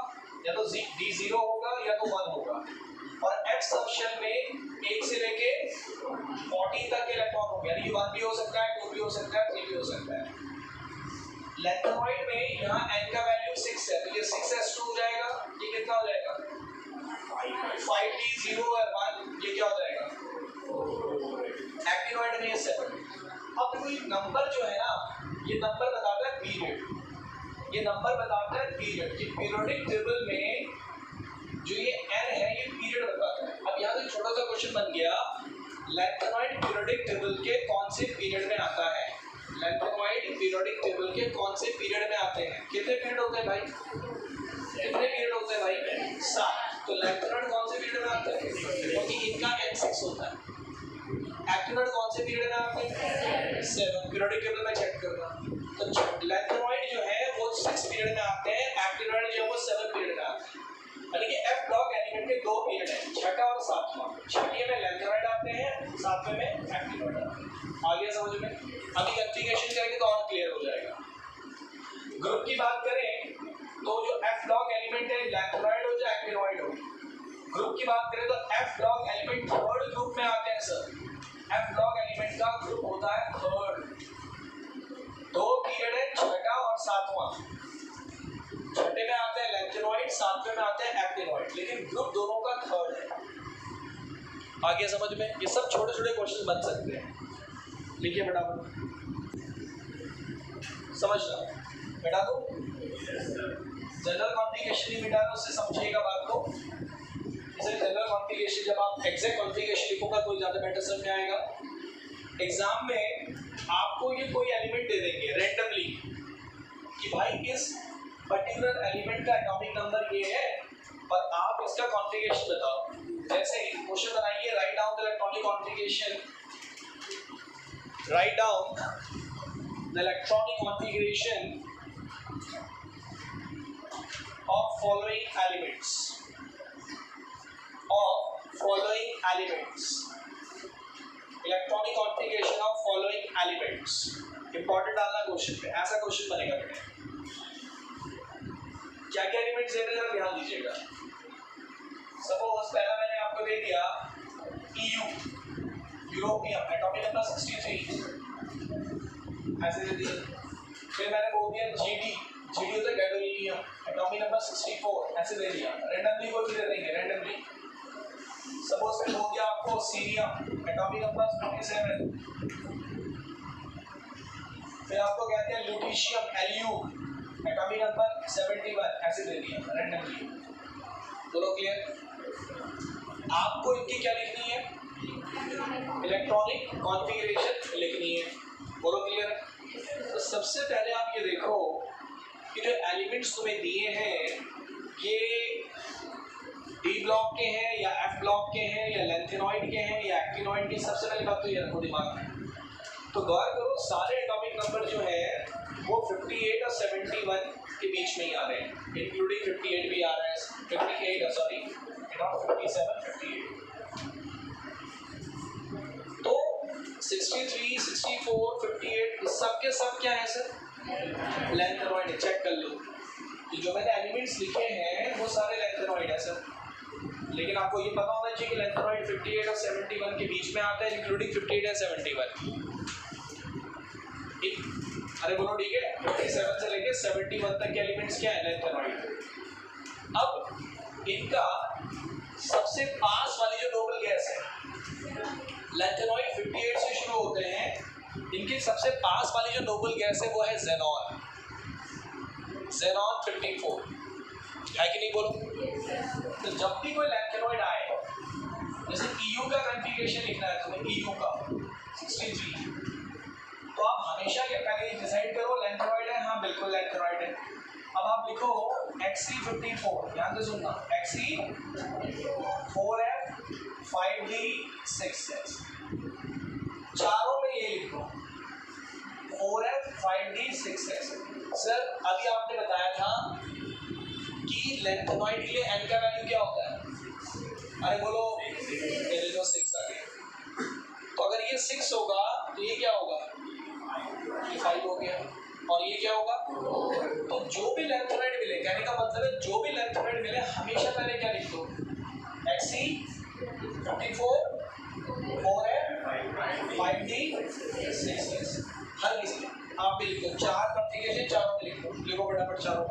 या तो डी 0 होगा, या तो 1 होगा। और एफ सबशेल में 1 से लेके 40 तक के इलेक्ट्रॉन होंगे, यानी 1 भी हो सकता है, 2 भी हो सकता है, 3 भी हो सकता है। लेंथेनॉइड में यहाँ n का वैल्यू 6 है, तो ये 6s2 हो जाएगा। ये कितना हो जाएगा? 5d 0 और 1, ये क्या हो जाएगा? एक्टिनॉइड में ये 7। अब देखो ये नंबर जो है ना, ये नंबर बताता है पीरियड, ये नंबर बताता है पीरियड। ये पीरियोडिक टेबल में जो ये n है ये पीरियड बताता है। अब यहाँ से छोटा सा क्वेश्चन बन गया, लेंथेनॉइड पीरियोडिक टेबल के कौन से पीरियड में आता है? लेंथेनॉइड पीरियोडिक टेबल के कौन से पीरियड में आते हैं? कितने पीरियड होते हैं भाई? कितने पीरियड होते हैं भाई? 7। तो लेंथेनॉइड कौन से पीरियड में आते हैं? क्योंकि इनका n6 होता है। एक्टिनॉइड कौन से पीरियड में आते हैं? 7। पीरियोडिक टेबल में चेक करना, तो लेंथेनॉइड जो है वो 6 पीरियड में आते हैं, एक्टिनॉइड जो है वो 7 पीरियड में आते हैं। यानी कि एफ ब्लॉक एलिमेंट के 2 पीरियड हैं, छठा और सातवां। छठे में लेंथेनॉइड आते हैं, सातवें में एक्टिनॉइड आते हैं। आ गया समझ में? अभी एप्लीकेशन करेंगे तो और क्लियर हो जाएगा। ग्रुप की बात करें तो जो एफ ब्लॉक एलिमेंट है लेंथेनॉइड हो या एक्टिनॉइड हो। ग्रुप की बात करें तो F block element third group में आते हैं सर। एफ ब्लॉक एलिमेंट का ग्रुप होता है थर्ड। 2 पीरियड है, छठा और सातवां। छठे में आते हैं लेंथेनॉइड, सातवें में आते हैं एक्टिनॉइड, लेकिन ग्रुप दोनों का थर्ड है। आ गया समझ में? ये सब छोटे छोटे क्वेश्चन बन सकते हैं। लिखिए बेटा, समझ लो बेटा, तो जनरल कॉन्फ़िगरेशन ही बेटा उससे समझिएगा बात को। इसे जनरल कॉन्फ़िगरेशन जब आप एग्जैक्ट कॉन्फ़िगरेशन लिखोगा तो ज़्यादा बेटर समझ में आएगा। एग्जाम में आपको ये कोई एलिमेंट दे देंगे रैंडमली कि भाई इस पर्टिकुलर एलिमेंट का एटॉमिक नंबर ये है और आप इसका कॉन्फ़िगरेशन बताओ। जैसे क्वेश्चन बनाइए, write down the electronic configuration, write down the electronic configuration of following elements, electronic configuration of following elements। Important डालना क्वेश्चन पे, ऐसा क्वेश्चन बनेगा बेटा। क्या क्या एलिमेंट्स दे रहे हैं ध्यान दीजिएगा। सपोज पहला मैंने आपको दे दिया EU, यूरोपियम, एटॉमिक नंबर 63, ऐसे दे दिया। फिर मैंने बोल दिया GD होता है गैडोलिनियम, एटॉमिक नंबर 64, ऐसे दे दिया। रैंडमली कोई भी दे देंगे, रैंडमली। सपोज फिर हो गया आपको सीरियम, एटॉमिक नंबर 27। फिर आपको कहते हैं ल्यूटीशियम, Lu, एटॉमिक नंबर 71, ऐसे दे दिया रैंडमली। बोलो क्लियर? आपको इनकी क्या लिखनी है? इलेक्ट्रॉनिक कॉन्फ़िगरेशन लिखनी है। बोलो क्लियर है? तो सबसे पहले आप ये देखो कि जो एलिमेंट्स तुम्हें दिए हैं ये डी ब्लॉक के हैं या एफ ब्लॉक के हैं या लेंथेनॉइड के हैं या एक्टिनॉइड के। सबसे पहले बात तो ये रखो दिमाग में। तो गौर करो सारे एटॉमिक नंबर जो है वो 58 और 71 के बीच में ही आ रहे हैं, इंक्लूडिंग 58 भी आ रहा है, 58 सॉरी नॉट 57, 58। तो 63, 64, 58 सब के सब क्या है सर? लेंथेनॉइड। चेक कर लो कि जो मैंने एलिमेंट्स लिखे हैं वो सारे लेंथेनॉइड है सर। लेकिन आपको ये पता होना चाहिए कि लेंथेनॉइड 58 और 71 के बीच में आता है, इंक्लूडिंग 58 एंड 71। अरे बोलो ठीक है, 57 से लेके 71 तक के एलिमेंट्स क्या है? लेंथेनॉइड। अब इनका सबसे पास वाली जो नोबल गैस है, लेंथेनॉइड 58 से शुरू होते हैं, इनके सबसे पास वाली जो नोबल गैस है वो है ज़ेनॉन। ज़ेनॉन 54 है कि नहीं बोलो? तो जब भी कोई लेंथेनॉइड आए, जैसे EU का कॉन्फ़िगरेशन लिखना है तुम्हें, EU का 63, तो आप हमेशा ये पहले डिसाइड करो लेंथेनॉइड है, हाँ बिल्कुल लेंथेनॉइड है। अब आप लिखो Xe54, ध्यान से सुनना, Xe4F 5D 6S, चारों में ये लिखो 4F 5D 6S। सर अभी आपने बताया था कि लेंथेनॉइड के लिए n का वैल्यू क्या होता है? अरे बोलो, मेरे जो 6 आ गया। तो अगर ये 6 होगा तो ये क्या होगा? ये 5 हो गया। और ये क्या होगा? तो जो भी लेंथेनॉइड मिले, कहने का मतलब है जो भी लेंथेनॉइड मिले हमेशा पहले क्या लिख दो? Xe54 4F 5D 6S। हर किसी आप भी लिख दो, 4 कॉन्फ़िगरेशन चारों में लिख दो। लिखो फटाफट चारों।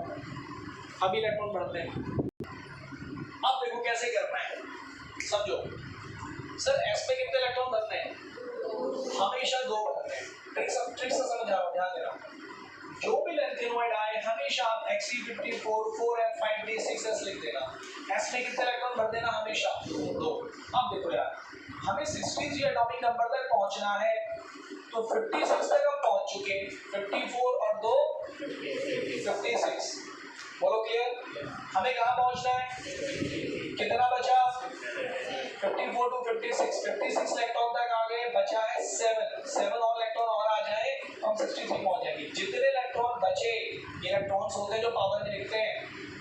अभी इलेक्ट्रॉन बढ़ते हैं। अब देखो कैसे करना है, समझो। सर एस में कितने इलेक्ट्रॉन बनते हैं? हमेशा 2 बनते हैं। ट्रिक से समझ आओ, ध्यान देना। जो भी लेंथेनॉइड आए हमेशा आप Xe54 4F 5D 6S लिख देना। एस में कितने इलेक्ट्रॉन भर देना? हमेशा 2। अब देखो यार, हमें 63 एटॉमिक नंबर तक पहुंचना है, तो 56 तक हम पहुंच चुके। 54 और 2 56। बोलो क्लियर? हमें कहाँ पहुंचना है? कितना बचा? 54 टू 56, 56 इलेक्ट्रॉन तक आ गए, बचा है 7 और इलेक्ट्रॉन और आ जाए हम 63 पहुंच जाएंगे। जितने इलेक्ट्रॉन बचे, इलेक्ट्रॉन्स होते हैं जो पावर में लिखते हैं,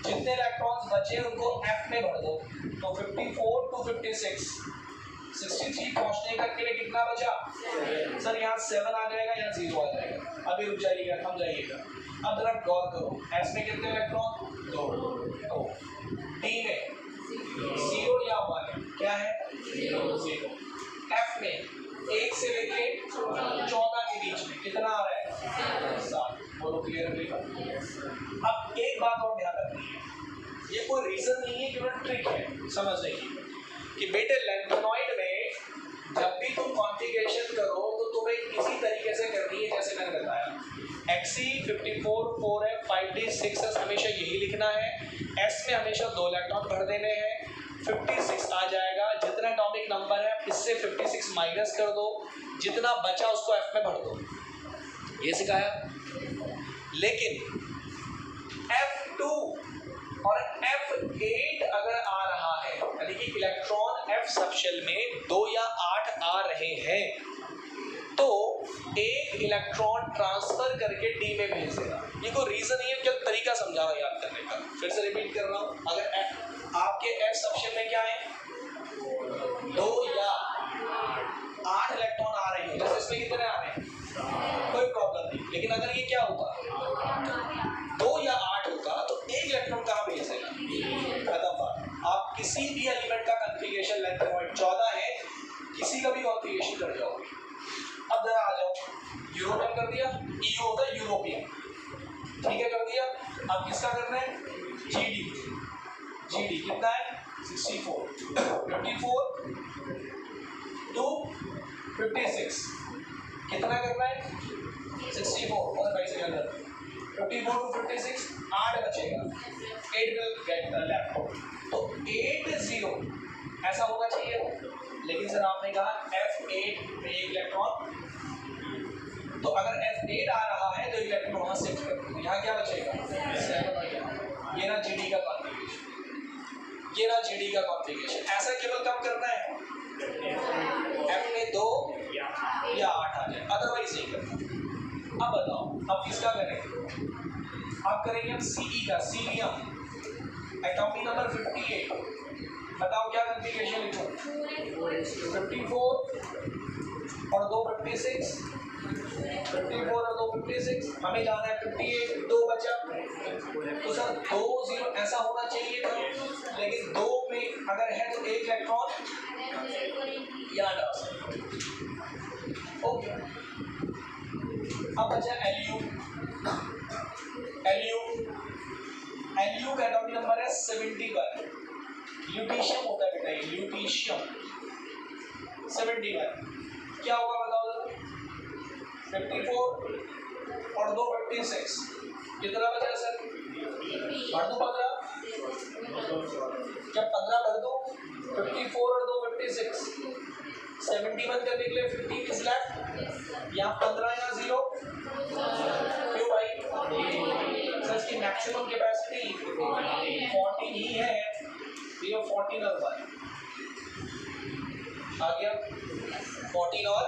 जितने इलेक्ट्रॉन्स बचे उनको F में भर दो। तो 54 टू 56, 63 पहुंचने तक के लिए कितना बचा? सर यहाँ 7 आ जाएगा, यहाँ 0 आ जाएगा। अभी रुक जाइएगा, थम जाइएगा। अब जरा गौर करो, S में कितने इलेक्ट्रॉन? 2। D में 0 या 1 क्या है? 0। F में 1 से लेके 14 के बीच में कितना आ रहा है? 7। बोलो क्लियर है? अब एक बात और ध्यान रखनी है, ये कोई रीजन नहीं है, केवल ट्रिक है, समझ जाइए कि बेटे लेंथेनॉइड में जब भी तुम कॉन्फ़िगरेशन करो तो तुम्हें इसी तरीके से करनी है जैसे मैंने बताया। Xe54 4F 5D 6S हमेशा यही लिखना है। S में हमेशा 2 इलेक्ट्रॉन भर देने हैं, 56 आ जाएगा। जितना एटॉमिक नंबर है इससे 56 माइनस कर दो, जितना बचा उसको F में भर दो। ये सिखाया। लेकिन F2 और F8 अगर आ रहा है, यानी कि इलेक्ट्रॉन F सबशेल में 2 या 8 आ रहे हैं, तो एक इलेक्ट्रॉन ट्रांसफर करके D में भेज देना। ये कोई रीजन नहीं है, क्या तरीका समझा रहा याद करने का। फिर से रिपीट कर रहा हूँ, अगर आपके F सबशेल में क्या है? 2 या 8 इलेक्ट्रॉन आ रहे हैं, जैसे इसमें कितने आ रहे हैं? कोई प्रॉब्लम नहीं। लेकिन अगर ये क्या होता, 2 या 8 होता, तो एक इलेक्ट्रॉन कहाँ भेज देगा? खत्म बात। आप किसी भी एलिमेंट का कॉन्फ़िगरेशन लेंथेनॉइड 14 है, किसी का भी कॉन्फ़िगरेशन कर जाओगे। अब जरा आ जाओ, यूरोपियन कर दिया, EU होता है यूरोपियन, ठीक है कर दिया। अब किसका करना है? GD कितना है? 64, 54 टू 56 कितना करना है? 64 और 22 के अंदर 54 टू 56 8 बचेगा, 8 will get left। तो 8 0 ऐसा होना चाहिए। लेकिन सर आपने कहा F8 में एक इलेक्ट्रॉन, तो अगर F8 आ रहा है तो इलेक्ट्रॉन वहां शिफ्ट कर दो, यहाँ क्या बचेगा 7 और ये ना GD का कॉन्फ़िगरेशन, ये ना GD का कॉन्फ़िगरेशन। ऐसा केवल कब करना है F में 2 या 8 आ जाए, अदरवाइज नहीं करना। अब बताओ अब किसका करेंगे, अब करेंगे हम CE का, सीरियम एटॉमिक नंबर 58। बताओ क्या कॉन्फ़िगरेशन लिखूं, 54 और 2 56, 54 और 2 56, हमें जाना है 58, 2 बचा, तो सर 2 0 ऐसा होना चाहिए था, लेकिन 2 में अगर है तो एक इलेक्ट्रॉन याद आ सकता। ओके, अब बचा LU। LU का एटॉमिक नंबर है 71, ल्यूटीशियम होता है बेटा, ये ल्यूटीशियम 71। क्या होगा बताओ जरा, 54 और 2 56, कितना बचा सर, भर दो 15, जब 15 भर दो 54 और 2 56, 71 करने के लिए 15 इज लेफ्ट, यहाँ 15 यहाँ 0, क्यों भाई सर इसकी मैक्सिमम कैपेसिटी 14 ही है, ये 14 और 1 आ गया, 14 और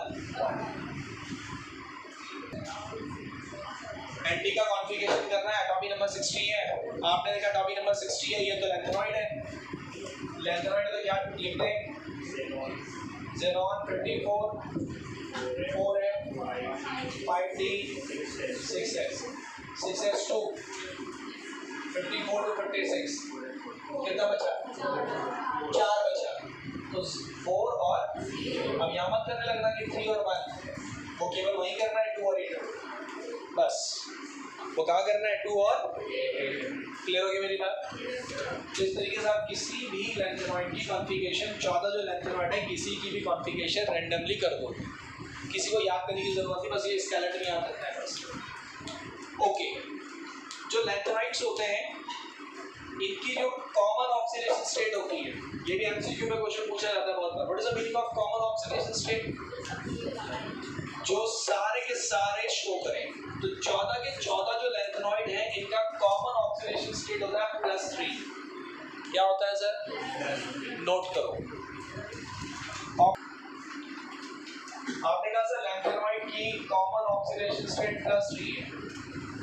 एंटी का कॉन्फ़िगरेशन करना है, एटॉमिक नंबर 60 है, आपने देखा एटॉमिक नंबर 60 है, ये तो लैंथेनॉइड है, लैंथेनॉइड तो क्या लिखते हैं, xenon 54 4m 5d 6s 6s2 54 to 56, कितना बचा, 4 बचा, तो 4 और अब यहाँ मत करने लगना कि 3 और 1, वो केवल वही करना है 2 और 8, बस वो कहाँ करना है 2 और, क्लियर हो गई मेरी बात। तो इस तरीके से आप किसी भी लैंथेनॉइड की कॉन्फ़िगरेशन, 14 जो लैंथेनॉइड है किसी की भी कॉन्फ़िगरेशन रैंडमली कर दो, किसी को याद करने की जरूरत नहीं, बस ये स्केलेटन याद रखना है बस। ओके, जो लैंथेनॉइड्स होते हैं इनकी जो कॉमन ऑक्सीडेशन स्टेट होती है, ये भी एमसीक्यू में क्वेश्चन पूछा जाता है बहुत बार, what is the meaning of common oxidation state, जो सारे के सारे शो करें, तो 14 के 14 जो लैंथेनॉइड हैं इनका कॉमन ऑक्सीडेशन स्टेट होता है +3, क्या होता है सर, नोट करो। आपने कहा सर लैंथेनॉइड की कॉमन ऑक्सीडेशन स्टेट +3 है,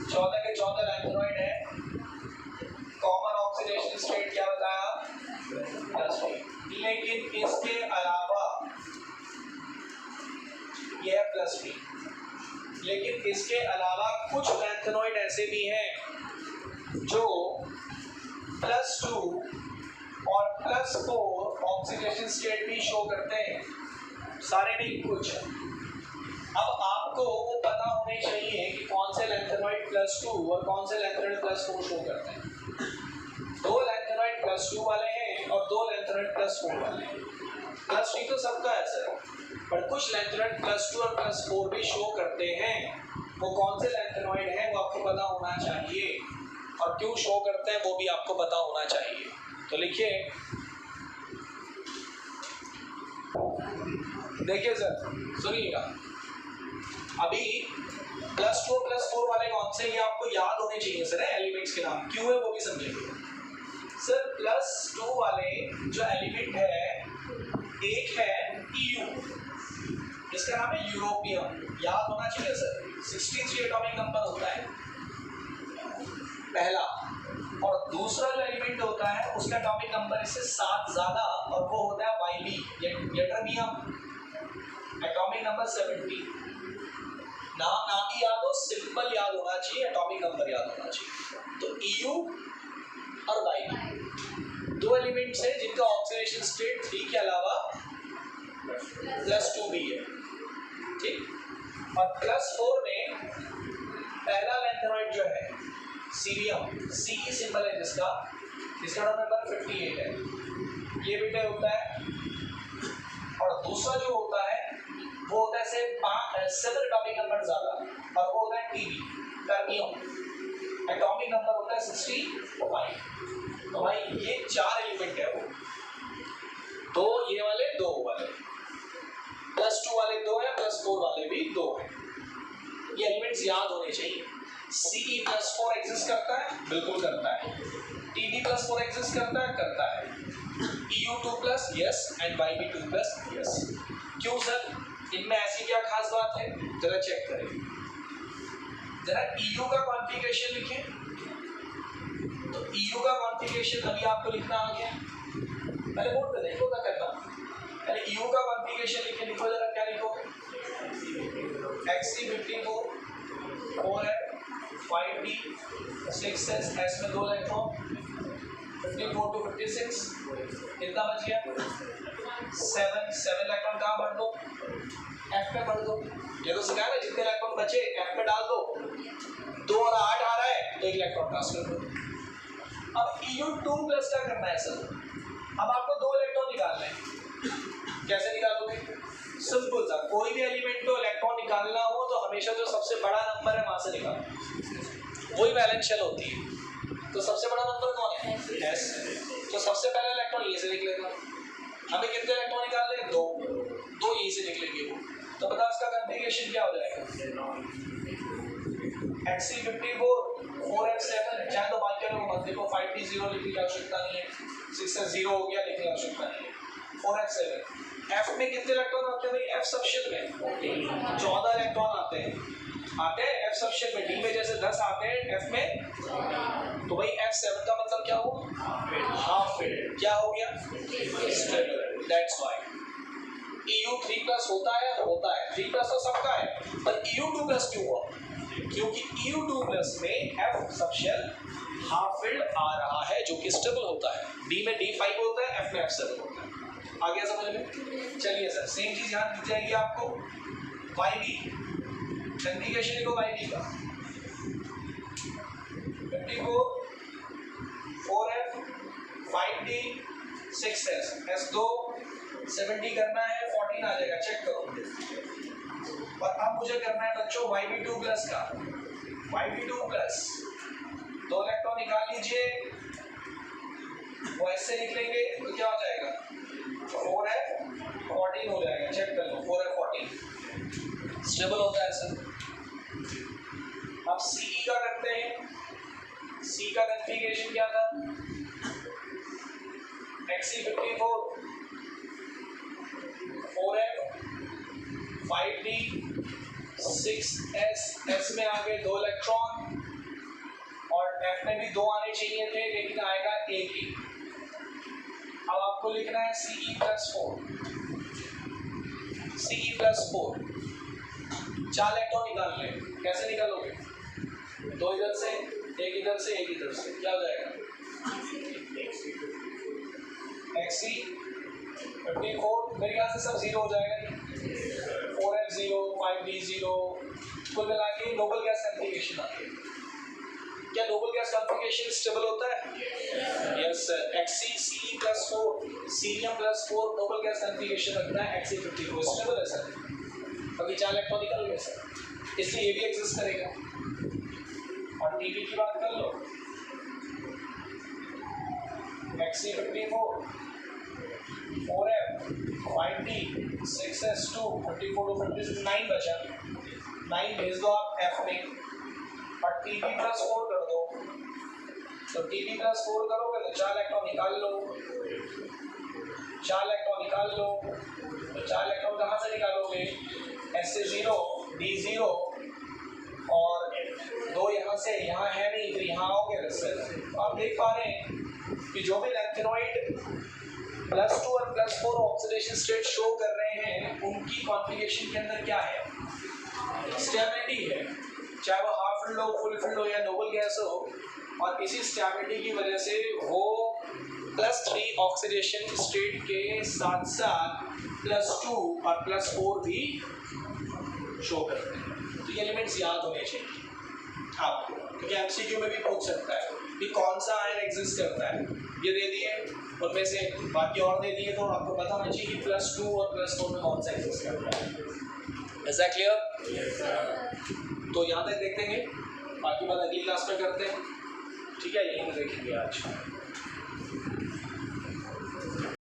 14 के 14 लैंथेनॉइड है, कॉमन ऑक्सीडेशन स्टेट क्या बताया +3, लेकिन इसके अलावा यह +3, लेकिन इसके अलावा कुछ लैंथेनॉइड ऐसे भी हैं जो +2 और +4 ऑक्सीडेशन स्टेट भी शो करते हैं, सारे नहीं कुछ। अब आपको वो पता होने चाहिए कि कौन से लैंथेनॉइड +2 और कौन से लैंथेनॉइड +4 शो करते हैं। 2 लैंथेनॉइड +2 वाले हैं और 2 लैंथेनॉइड +4 वाले हैं। +3 तो सबका है सर, पर कुछ लैंथेनॉइड +2 और +4 भी शो करते हैं, वो कौन से लैंथेनॉइड हैं वो आपको पता होना चाहिए, और क्यों शो करते हैं वो भी आपको पता होना चाहिए। तो लिखिए, देखिए सर सुनिएगा, अभी +2 +4 वाले कौन से, ये आपको याद होने चाहिए सर एलिमेंट्स के नाम, क्यों है वो भी समझेंगे सर। +2 वाले जो एलिमेंट है, एक है EU, इसका नाम है यूरोपियम, याद होना चाहिए सर, 63 एटॉमिक नंबर होता है पहला, और दूसरा जो एलिमेंट होता है उसका एटॉमिक नंबर इससे 7 ज्यादा, और वो होता है YB यट्रबियम, एटॉमिक नंबर 70। नाम ही याद हो, सिंपल याद होना चाहिए, एटॉमिक नंबर याद होना चाहिए। तो EU और YB 2 एलिमेंट्स हैं जिनका ऑक्सीडेशन स्टेट 3 के अलावा +2 भी है, ठीक। और +4 में पहला लैंथेनॉइड जो है सीरियम, CE सिंबल है जिसका नंबर 58 है, ये बेटा होता है, और दूसरा जो होता है वो होता है 7 एटॉमिक नंबर ज्यादा, और वो होता है TB टर्बियम, एटॉमिक नंबर होता है 65। तो भाई ये 4 एलिमेंट है वो, 2 ये वाले 2 वाले, 4 वाले भी 2 हैं। ये एलिमेंट्स याद होने चाहिए। Ce+4 एग्जिस्ट करता है, बिल्कुल करता है। Tb+4 एग्जिस्ट करता है, करता है। Eu2+, yes, and Yb2+, yes. क्यों सर, इनमें ऐसी क्या खास बात है, जरा चेक करें। जरा EU का कॉन्फ़िगरेशन लिखें। तो EU का कॉन्फ़िगरेशन अभी आपको लिखना आ गया, पहले बोर्ड पे देखो क्या करना। पहले EU का कॉन्फ़िगरेशन लिखे, लिखो जरा, क्या लिखोगे? Xc54 4f 5d 6s, s में 2 इलेक्ट्रॉन, 54 to 56 कितना बच गया? 7 इलेक्ट्रॉन कहाँ भर दो? F में भर दो। ये तो सिखाया ना, जितने इलेक्ट्रॉन बचे F में डाल दो। 2 और 8 आ रहा है, 1 इलेक्ट्रॉन ट्रांसफर कर दो। अब Eu2+ क्या करना है सर? अब आपको 2 इलेक्ट्रॉन निकालने हैं। कैसे निकालोगे? सिंपल सा, कोई भी एलिमेंट को इलेक्ट्रॉन निकालना हो तो हमेशा जो सबसे बड़ा नंबर है वहां से निकालो, वही वैलेंस शेल होती है। तो सबसे बड़ा नंबर कौन है? S। तो सबसे पहला इलेक्ट्रॉन ये से निकलेगा। हमें कितने इलेक्ट्रॉन निकालने हैं? 2 ये से निकलेंगे वो। तो पता उसका कॉन्फ़िगरेशन क्या हो जाएगा? Xc54 4f7, चाहे तो बात करो मत देखो, 5d 0 लिखने की आवश्यकता नहीं है, 6s 0 हो गया, लिखने की आवश्यकता नहीं है। 4f7 F में कितने इलेक्ट्रॉन आते हैं भाई? F सबशेल में 14 इलेक्ट्रॉन आते हैं F सबशेल में। D में जैसे 10 आते हैं, F में तो भाई F7 का मतलब क्या हुआ? Half filled. क्या हो गया? स्टेबल। दैट्स व्हाई Eu3+ होता है, 3+ तो सबका है, पर Eu2+ क्यों हुआ? क्योंकि Eu2+ में F सबशेल हाफ फिल्ड आ रहा है, जो कि स्टेबल होता है। D में D5 होता है, F में F7 होता है। आ गया समझ में? चलिए सर, सेम चीज यहाँ दिख जाएगी आपको। Yb कॉन्फ़िगरेशन लिखो Yb का 54 4f 5d 6s, s2 70 करना है, 14 आ जाएगा, चेक करो। और अब मुझे करना है बच्चों Yb2+ का। Yb2+ 2 इलेक्ट्रॉन निकाल लीजिए, वो ऐसे निकलेंगे तो क्या हो जाएगा? 4f 14 हो जाएगा, चेक कर लो। 4f 14 स्टेबल होता है सर। अब Ce का करते हैं। C का कॉन्फ़िगरेशन क्या था? Xc54 4f 5d 6s, s में आ गए 2 इलेक्ट्रॉन, और F में भी 2 आने चाहिए थे, लेकिन आएगा 1 ही। अब आपको लिखना है Ce+4। Ce+4 4 इलेक्ट्रॉन निकाल ले। कैसे निकालोगे? 2 इधर से, 1 इधर से, 1 इधर से, क्या हो जाएगा? Xc54 मेरे ख्याल से सब 0 हो जाएगा। 4f 0 5d 0, कुल मिला के नोबल गैस कॉन्फ़िगरेशन आ गया। क्या नोबल गैस कॉन्फ़िगरेशन स्टेबल होता है? Yes sir. Xc+4 Cl+4 noble gas configuration रखना है। Xc54 स्टेबल है सर। अभी 4 इलेक्ट्रॉन निकल गए सर, इसलिए ये भी एग्जिस्ट करेगा। और Tb की बात कर लो, Xc54 4f 5d 6s2 54 to 56 9 बचा, 9 भेज दो आप F में, और Tb+4 कर दो। तो Tb+4 करोगे तो 4 इलेक्ट्रॉन निकाल लो, 4 इलेक्ट्रॉन निकाल लो। तो 4 इलेक्ट्रॉन कहाँ से निकालोगे? S से 0 D 0 और 2 यहाँ से, यहाँ है नहीं, फिर यहाँ आओगे सर। आप देख पा रहे हैं कि जो भी लैंथेनॉइड +2 और +4 ऑक्सीडेशन स्टेट शो कर रहे हैं, उनकी कॉन्फ़िगरेशन के अंदर क्या है? स्टेबिलिटी है। चाहे वो हाफ फिल्ड हो, फुल फिल्ड हो, या नोबल गैस हो, और इसी स्टेबिलिटी की वजह से वो +3 ऑक्सीडेशन स्टेट के साथ साथ +2 और +4 भी शो करते हैं। तो ये एलिमेंट्स याद होने चाहिए आपको, क्योंकि एमसीक्यू में भी पूछ सकता है कि कौन सा आयन एग्जिस्ट करता है। ये दे दिए, उनमें से बाकी और दे दिए, तो आपको पता होना चाहिए कि +2 और +4 में कौन सा एग्जिस्ट करता है। Is that clear? तो यहाँ तक देखेंगे, बाकी बात अगली क्लास में करते हैं। ठीक है, यही देखेंगे आज।